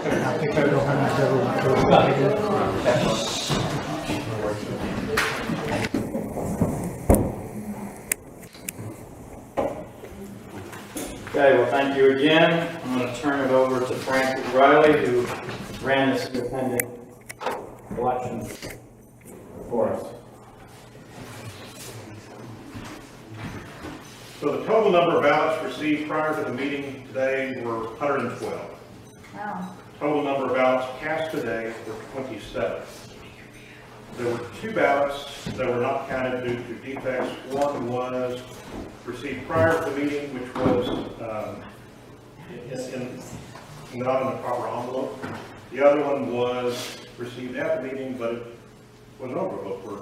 Okay, well, thank you again. I'm going to turn it over to Frank Riley, who ran this independent election for us. So the total number of ballots received prior to the meeting today were 112. Wow. Total number of ballots cast today were 27. There were 2 ballots that were not counted due to defects. One was received prior to the meeting, which was not in the proper envelope. The other one was received at the meeting, but it was an envelope where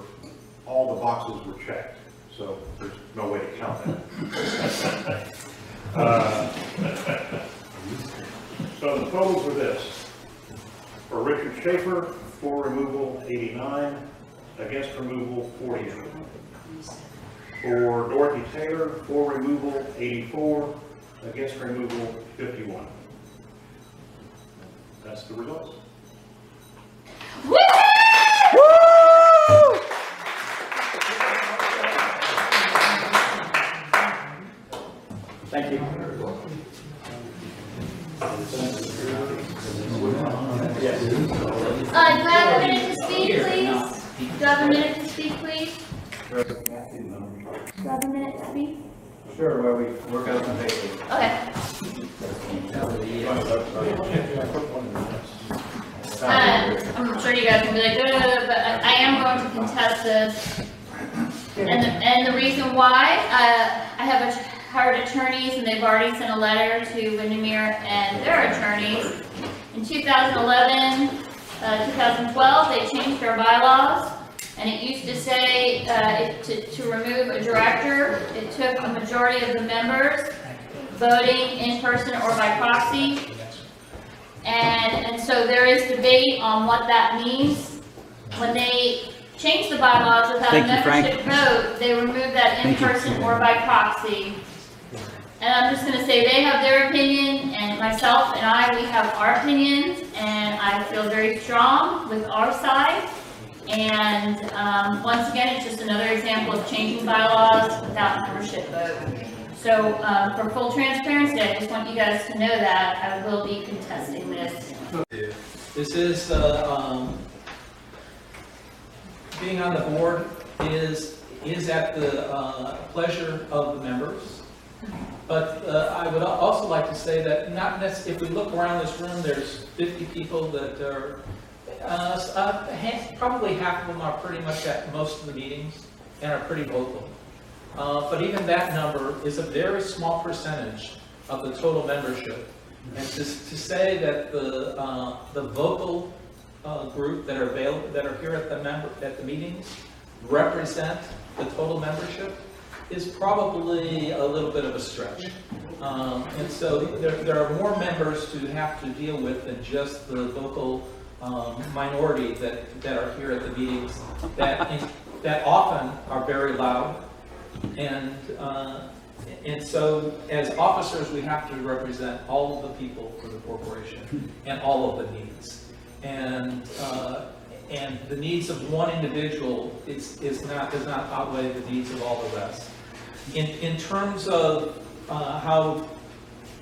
all the boxes were checked. So there's no way to count that. So the totals are this. For Richard Schaefer, for removal, 89. Against removal, 48. For Dorothy Taylor, for removal, 84. Against removal, 51. That's the results. Woo! Thank you. Yes. Do I have a minute to speak, please? Do I have a minute to speak, please? Do I have a minute to speak? Sure, while we work out some basics. Okay. I'm sure you guys can be like, but I am going to contest this. And the reason why, I have hired attorneys, and they've already sent a letter to Windermere and their attorneys. In 2011, 2012, they changed their bylaws, and it used to say to remove a director, it took a majority of the members voting in person or by proxy. And so there is debate on what that means. When they changed the bylaws without a membership vote, they removed that in person or by proxy. And I'm just going to say they have their opinion, and myself and we have our opinions, and I feel very strong with our side. And once again, it's just another example of changing bylaws without membership vote. So for full transparency, I just want you guys to know that I will be contesting this. This is, being on the board is at the pleasure of the members. But I would also like to say that not necessarily, if we look around this room, there's 50 people that are, probably half of them are pretty much at most of the meetings and are pretty vocal. But even that number is a very small percentage of the total membership. And to say that the vocal group that are available, that are here at the meetings, represent the total membership is probably a little bit of a stretch. And so there are more members to have to deal with than just the vocal minority that are here at the meetings that often are very loud. And so as officers, we have to represent all of the people for the corporation and all of the needs. And the needs of one individual does not outweigh the needs of all the rest. In terms of how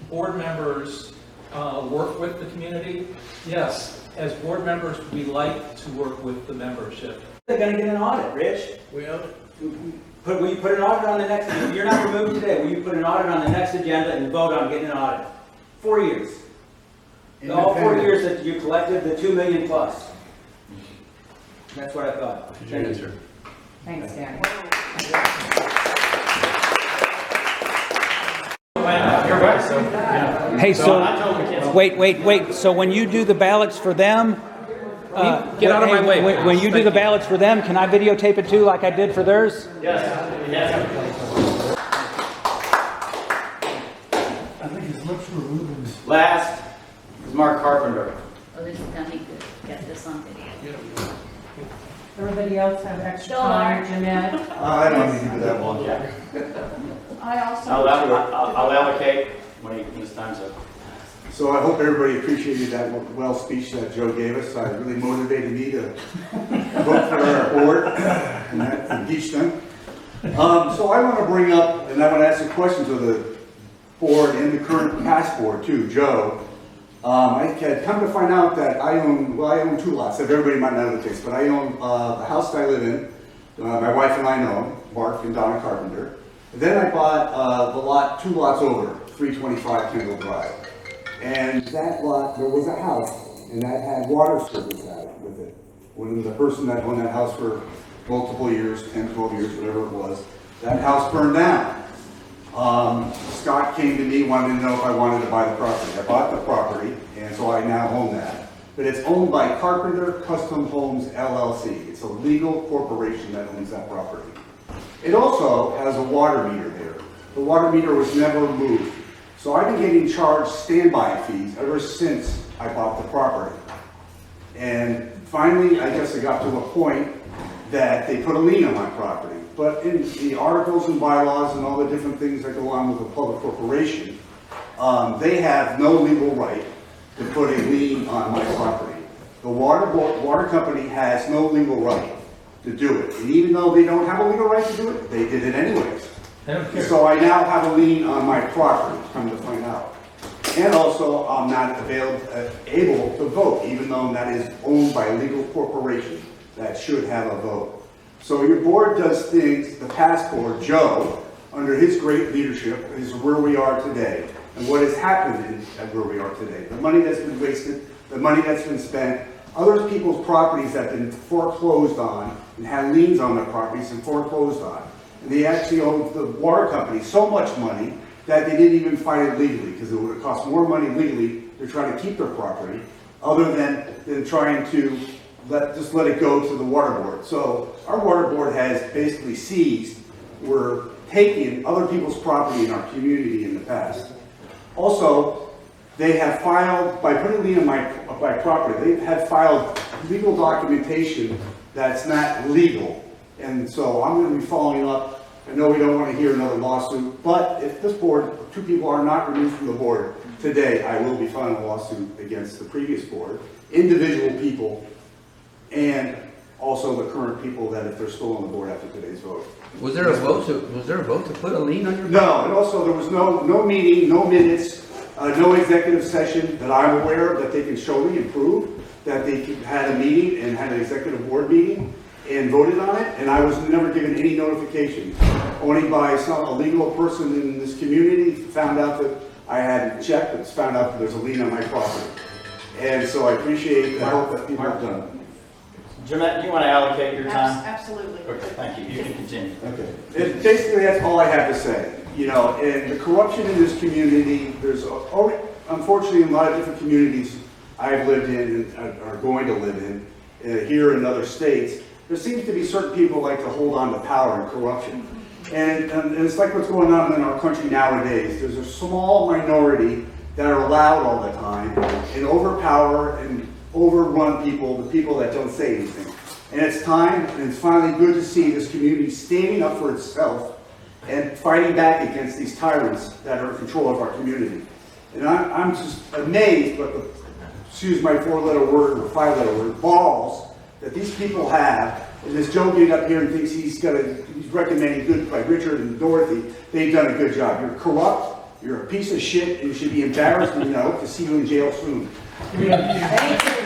board members work with the community, yes, as board members, we like to work with the membership. They're going to get an audit, Rich. Well, Will you put an audit on the next, if you're not removed today, will you put an audit on the next agenda and vote on getting an audit? 4 years. All 4 years that you collected the 2 million plus. That's what I thought. Thank you. Thanks, Danny. Hey, so, wait. So when you do the ballots for them, get out of my way. When you do the ballots for them, can I videotape it too, like I did for theirs? Yes. I think his lips were moving. Last is Mark Carpenter. Oh, this is gonna be good. Get this on video. Everybody else have extra Still time, are. Jeanette? I don't need to do that long. I also. I'll allocate when it's time's up. So I hope everybody appreciated that well speech that Joe gave us. It really motivated me to vote for our board and impeach them. So I want to bring up, and I want to ask a question to the board and the current past board too, Joe. I had come to find out that I own 2 lots. Everybody might know the case, but I own the house that I live in. My wife and I know, Mark and Donna Carpenter. And then I bought the lot 2 lots over, 325 Kendall Drive. And that lot, there was a house, and that had water service with it. When the person that owned that house for multiple years, 10, 12 years, whatever it was, that house burned down. Scott came to me, wanted to know if I wanted to buy the property. I bought the property, and so I now own that. But it's owned by Carpenter Custom Homes LLC. It's a legal corporation that owns that property. It also has a water meter there. The water meter was never moved. So I've been getting charged standby fees ever since I bought the property. And finally, I guess I got to a point that they put a lien on my property. But in the articles and bylaws and all the different things that go on with a public corporation, they have no legal right to put a lien on my property. The water company has no legal right to do it. And even though they don't have a legal right to do it, they did it anyways. So I now have a lien on my property, come to find out. And also, I'm not able to vote, even though that is owned by a legal corporation that should have a vote. So your board does things, the past board, Joe, under his great leadership, is where we are today. And what has happened at where we are today. The money that's been wasted, the money that's been spent, other people's properties that have been foreclosed on and had liens on their properties and foreclosed on. And they actually owed the water company so much money that they didn't even fight it legally, because it would have cost more money legally to try to keep their property, other than trying to just let it go to the water board. So our water board has basically seized, we're taking other people's property in our community in the past. Also, they have filed, by putting lien on my property, they have filed legal documentation that's not legal. And so I'm going to be following up. I know we don't want to hear another lawsuit, but if this board, 2 people are not removed from the board today, I will be filing a lawsuit against the previous board, individual people, and also the current people that if they're still on the board after today's vote. Was there a vote to put a lien on your? No, and also there was no meeting, no minutes, no executive session that I'm aware of that they can show me and prove that they had a meeting and had an executive board meeting and voted on it, and I was never given any notification. Only by a legal person in this community found out that I hadn't checked, but found out that there's a lien on my property. And so I appreciate the help that people have done. Jeanette, do you want to allocate your time? Absolutely. Okay, thank you. You can continue. Okay. And basically, that's all I have to say. You know, and the corruption in this community, there's unfortunately a lot of different communities I've lived in and are going to live in here in other states. There seems to be certain people like to hold on to power and corruption. And it's like what's going on in our country nowadays. There's a small minority that are allowed all the time and overpower and overrun people, the people that don't say anything. And it's time, and it's finally good to see this community standing up for itself and fighting back against these tyrants that are in control of our community. And I'm just amazed, but excuse my 4-letter word or 5-letter word, balls that these people have. And this Joe getting up here and thinks he's recommending good by Richard and Dorothy. They've done a good job. You're corrupt, you're a piece of shit, and you should be embarrassed, to see you in jail soon. Thank you.